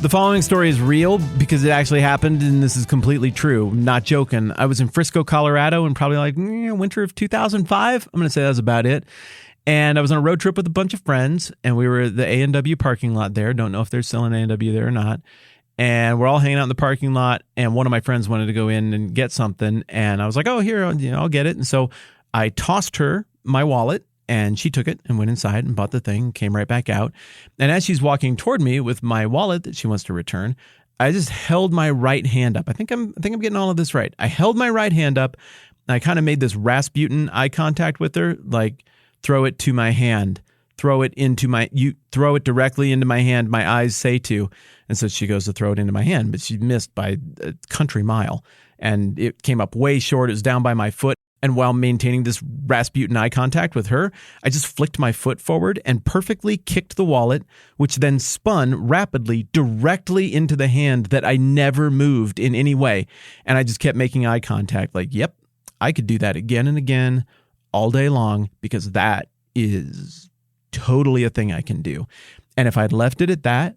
The following story is real because it actually happened, and this is completely true. Not joking. I was in Frisco, Colorado, and probably winter of 2005. I'm going to say that's about it. And I was on a road trip with a bunch of friends, and we were at the A&W parking lot there. Don't know if they're still in A&W there or not. And we're all hanging out in the parking lot, and one of my friends wanted to go in and get something, and I was like, oh, here, I'll get it. And so I tossed her my wallet, and she took it and went inside and bought the thing, came right back out. And as she's walking toward me with my wallet that she wants to return, I just held my right hand up. I think I'm getting all of this right. I held my right hand up, and I kind of made this Rasputin eye contact with her, like throw it to my hand, throw it directly into my hand, my eyes say to. And so she goes to throw it into my hand, but she missed by a country mile. And it came up way short. It was down by my foot. And while maintaining this Rasputin eye contact with her, I just flicked my foot forward and perfectly kicked the wallet, which then spun rapidly directly into the hand that I never moved in any way. And I just kept making eye contact like, yep, I could do that again and again all day long because that is totally a thing I can do. And if I'd left it at that,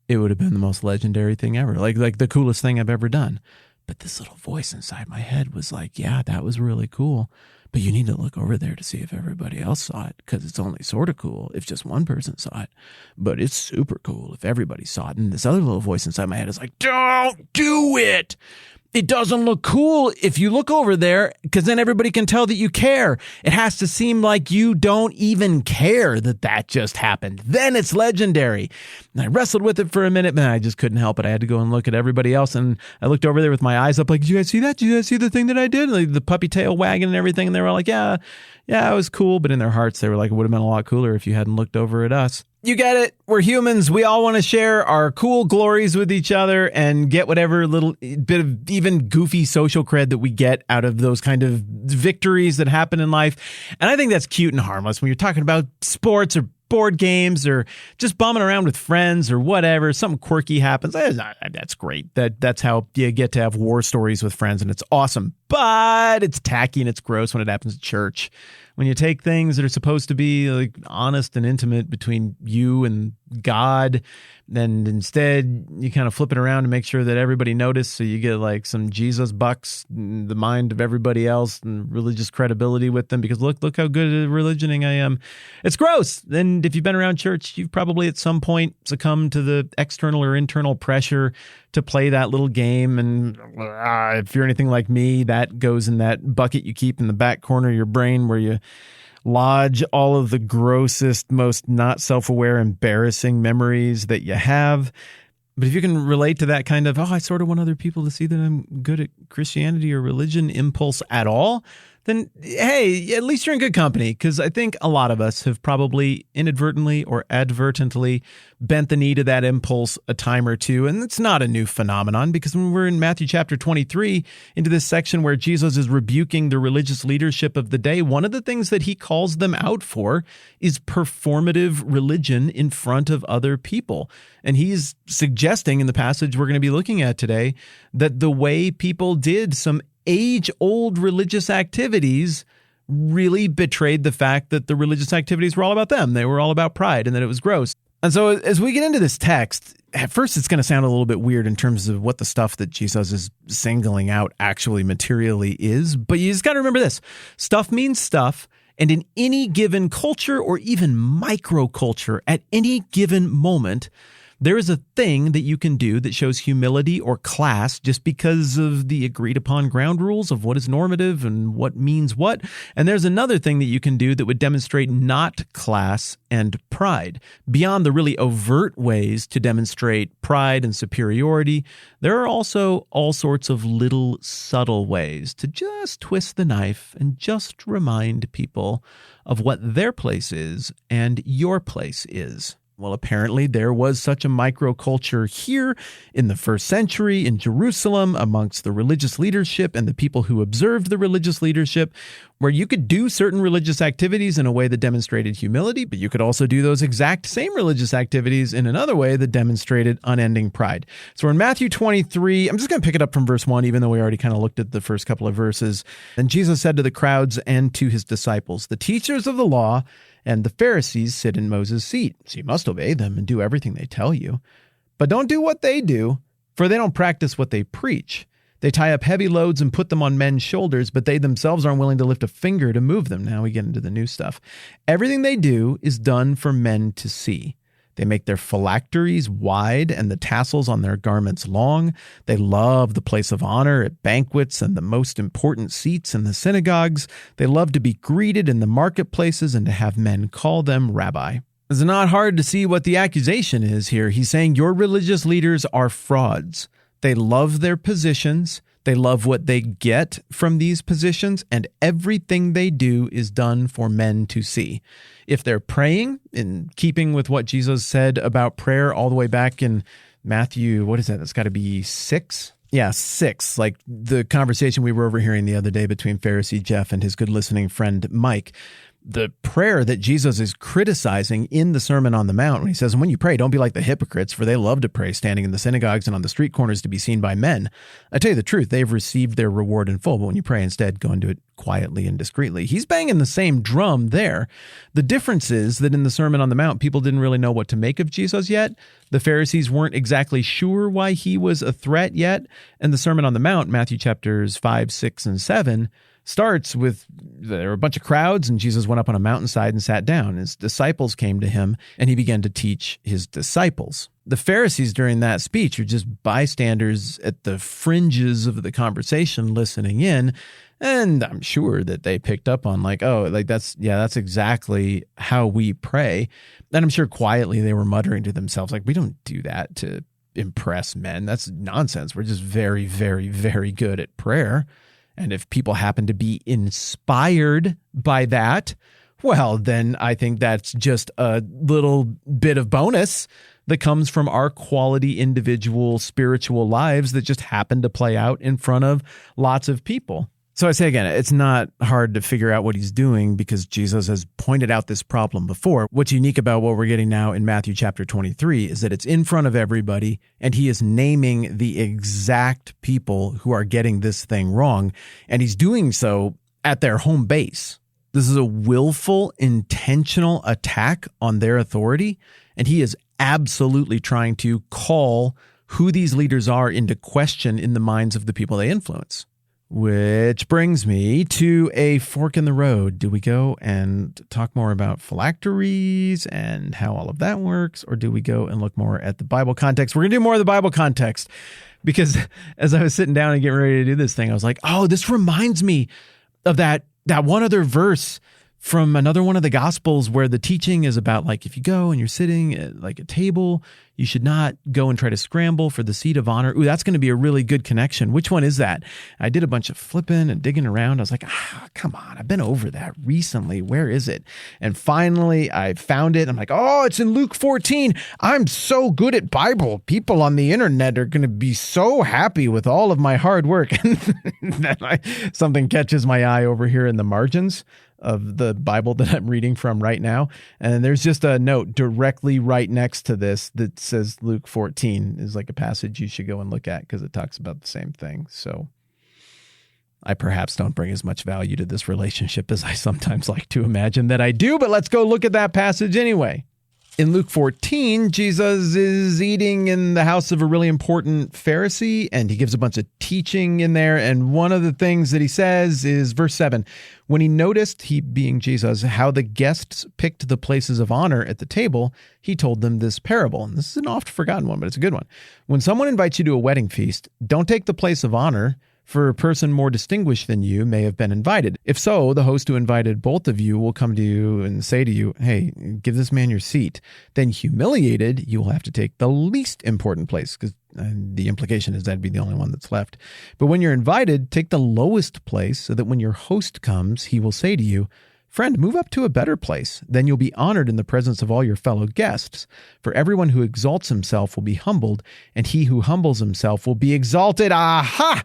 it would have been the most legendary thing ever, like the coolest thing I've ever done. But this little voice inside my head was like, yeah, that was really cool, but you need to look over there to see if everybody else saw it, because it's only sort of cool if just one person saw it, but it's super cool if everybody saw it. And this other little voice inside my head is like, don't do it. It doesn't look cool if you look over there, because then everybody can tell that you care. It has to seem like you don't even care that just happened. Then it's legendary. And I wrestled with it for a minute, but I just couldn't help it. I had to go and look at everybody else, and I looked over there with my eyes up like, did you guys see that? Did you guys see the thing that I did? Like the puppy tail wagging and everything, and they were all like, yeah, it was cool. But in their hearts, they were like, it would have been a lot cooler if you hadn't looked over at us. You get it. We're humans. We all want to share our cool glories with each other and get whatever little bit of even goofy social cred that we get out of those kind of victories that happen in life. And I think that's cute and harmless when you're talking about sports or board games or just bumming around with friends or whatever. Something quirky happens. That's great. That's how you get to have war stories with friends, and it's awesome. But it's tacky and it's gross when it happens at church. When you take things that are supposed to be like honest and intimate between you and God, then instead you kind of flip it around to make sure that everybody noticed. So you get like some Jesus bucks in the mind of everybody else and religious credibility with them because look how good at religioning I am. It's gross. And if you've been around church, you've probably at some point succumbed to the external or internal pressure to play that little game. And if you're anything like me, that goes in that bucket you keep in the back corner of your brain where you lodge all of the grossest, most not self-aware, embarrassing memories that you have. But if you can relate to that kind of, I sort of want other people to see that I'm good at Christianity or religion impulse at all, then, hey, at least you're in good company, because I think a lot of us have probably inadvertently or advertently bent the knee to that impulse a time or two. And it's not a new phenomenon, because when we're in Matthew chapter 23, into this section where Jesus is rebuking the religious leadership of the day, one of the things that he calls them out for is performative religion in front of other people. And he's suggesting in the passage we're going to be looking at today that the way people did some age-old religious activities really betrayed the fact that the religious activities were all about them. They were all about pride, and that it was gross. And so as we get into this text, at first it's going to sound a little bit weird in terms of what the stuff that Jesus is singling out actually materially is. But you just got to remember this. Stuff means stuff. And in any given culture or even microculture at any given moment, there is a thing that you can do that shows humility or class just because of the agreed upon ground rules of what is normative and what means what. And there's another thing that you can do that would demonstrate not class and pride. Beyond the really overt ways to demonstrate pride and superiority, there are also all sorts of little subtle ways to just twist the knife and just remind people of what their place is and your place is. Well, apparently there was such a microculture here in the first century in Jerusalem amongst the religious leadership and the people who observed the religious leadership, where you could do certain religious activities in a way that demonstrated humility, but you could also do those exact same religious activities in another way that demonstrated unending pride. So in Matthew 23, I'm just going to pick it up from verse 1, even though we already kind of looked at the first couple of verses. And Jesus said to the crowds and to his disciples, "The teachers of the law and the Pharisees sit in Moses' seat, so you must obey them and do everything they tell you. But don't do what they do, for they don't practice what they preach. They tie up heavy loads and put them on men's shoulders, but they themselves aren't willing to lift a finger to move them. Now we get into the new stuff. Everything they do is done for men to see. They make their phylacteries wide and the tassels on their garments long. They love the place of honor at banquets and the most important seats in the synagogues. They love to be greeted in the marketplaces and to have men call them rabbi. It's not hard to see what the accusation is here. He's saying your religious leaders are frauds. They love their positions. They love what they get from these positions, and everything they do is done for men to see. If they're praying, in keeping with what Jesus said about prayer all the way back in Matthew, what is that? That's got to be 6? Yeah, 6. Like the conversation we were overhearing the other day between Pharisee Jeff and his good listening friend Mike. The prayer that Jesus is criticizing in the Sermon on the Mount, when he says, when you pray, don't be like the hypocrites, for they love to pray standing in the synagogues and on the street corners to be seen by men. I tell you the truth, they've received their reward in full, but when you pray instead, go and do it quietly and discreetly. He's banging the same drum there. The difference is that in the Sermon on the Mount, people didn't really know what to make of Jesus yet. The Pharisees weren't exactly sure why he was a threat yet. And the Sermon on the Mount, Matthew chapters 5, 6, and 7, starts with there were a bunch of crowds and Jesus went up on a mountainside and sat down. His disciples came to him and he began to teach his disciples. The Pharisees during that speech are just bystanders at the fringes of the conversation listening in. And I'm sure that they picked up on that's exactly how we pray. And I'm sure quietly they were muttering to themselves, like, we don't do that to impress men. That's nonsense. We're just very, very, very good at prayer. And if people happen to be inspired by that, well, then I think that's just a little bit of bonus that comes from our quality individual spiritual lives that just happen to play out in front of lots of people. So I say again, it's not hard to figure out what he's doing because Jesus has pointed out this problem before. What's unique about what we're getting now in Matthew chapter 23 is that it's in front of everybody and he is naming the exact people who are getting this thing wrong. And he's doing so at their home base. This is a willful, intentional attack on their authority. And he is absolutely trying to call who these leaders are into question in the minds of the people they influence. Which brings me to a fork in the road. Do we go and talk more about phylacteries and how all of that works? Or do we go and look more at the Bible context? We're going to do more of the Bible context because as I was sitting down and getting ready to do this thing, I was like, oh, this reminds me of that one other verse from another one of the Gospels where the teaching is about, like, if you go and you're sitting at like a table, you should not go and try to scramble for the seat of honor. Ooh, that's going to be a really good connection. Which one is that? I did a bunch of flipping and digging around. I was like, come on, I've been over that recently. Where is it? And finally I found it. I'm like, oh, it's in Luke 14. I'm so good at Bible. People on the internet are going to be so happy with all of my hard work. And then something catches my eye over here in the margins of the Bible that I'm reading from right now. And there's just a note directly right next to this that says Luke 14 is like a passage you should go and look at because it talks about the same thing. So I perhaps don't bring as much value to this relationship as I sometimes like to imagine that I do, but let's go look at that passage anyway. In Luke 14, Jesus is eating in the house of a really important Pharisee, and he gives a bunch of teaching in there. And one of the things that he says is verse 7, when he noticed, he being Jesus, how the guests picked the places of honor at the table, he told them this parable. And this is an oft forgotten one, but it's a good one. When someone invites you to a wedding feast, don't take the place of honor, for a person more distinguished than you may have been invited. If so, the host who invited both of you will come to you and say to you, hey, give this man your seat. Then humiliated, you will have to take the least important place, because the implication is that'd be the only one that's left. But when you're invited, take the lowest place so that when your host comes, he will say to you, friend, move up to a better place. Then you'll be honored in the presence of all your fellow guests. For everyone who exalts himself will be humbled, and he who humbles himself will be exalted. Aha!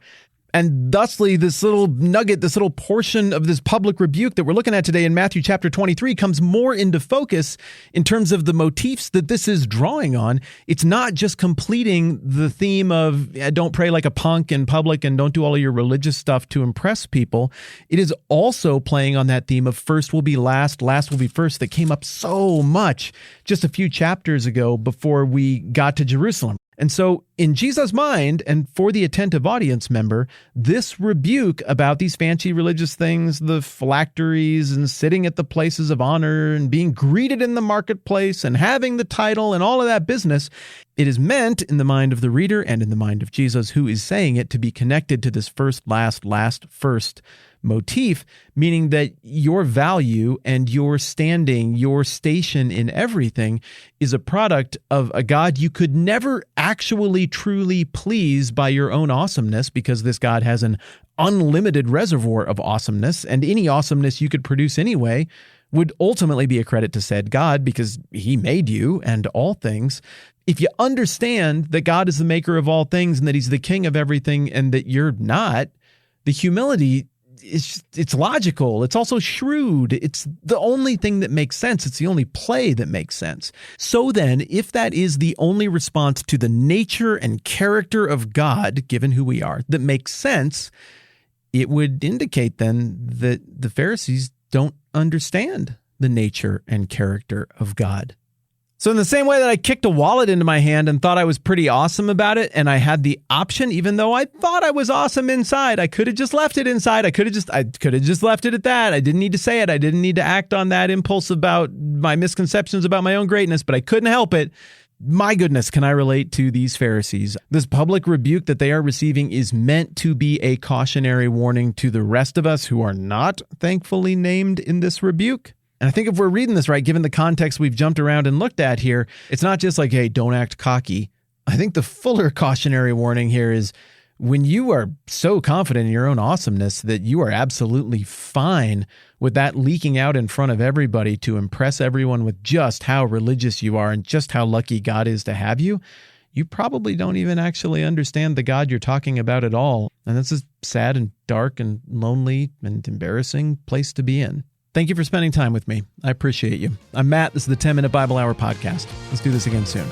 And thusly, this little nugget, this little portion of this public rebuke that we're looking at today in Matthew chapter 23 comes more into focus in terms of the motifs that this is drawing on. It's not just completing the theme of don't pray like a punk in public and don't do all of your religious stuff to impress people. It is also playing on that theme of first will be last, last will be first that came up so much just a few chapters ago before we got to Jerusalem. And so in Jesus' mind, and for the attentive audience member, this rebuke about these fancy religious things, the phylacteries and sitting at the places of honor and being greeted in the marketplace and having the title and all of that business, it is meant in the mind of the reader and in the mind of Jesus, who is saying it, to be connected to this first, last, first motif, meaning that your value and your standing, your station in everything is a product of a God you could never actually truly please by your own awesomeness, because this God has an unlimited reservoir of awesomeness, and any awesomeness you could produce anyway would ultimately be a credit to said God, because he made you and all things. If you understand that God is the maker of all things and that he's the king of everything and that you're not, the humility, it's logical. It's also shrewd. It's the only thing that makes sense. It's the only play that makes sense. So then, if that is the only response to the nature and character of God, given who we are, that makes sense, it would indicate then that the Pharisees don't understand the nature and character of God. So in the same way that I kicked a wallet into my hand and thought I was pretty awesome about it, and I had the option, even though I thought I was awesome inside, I could have just left it inside. I could have just left it at that. I didn't need to say it. I didn't need to act on that impulse about my misconceptions about my own greatness, but I couldn't help it. My goodness, can I relate to these Pharisees? This public rebuke that they are receiving is meant to be a cautionary warning to the rest of us who are not thankfully named in this rebuke. And I think if we're reading this right, given the context we've jumped around and looked at here, it's not just like, hey, don't act cocky. I think the fuller cautionary warning here is when you are so confident in your own awesomeness that you are absolutely fine with that leaking out in front of everybody to impress everyone with just how religious you are and just how lucky God is to have you, you probably don't even actually understand the God you're talking about at all. And that's a sad and dark and lonely and embarrassing place to be in. Thank you for spending time with me. I appreciate you. I'm Matt. This is the 10-Minute Bible Hour podcast. Let's do this again soon.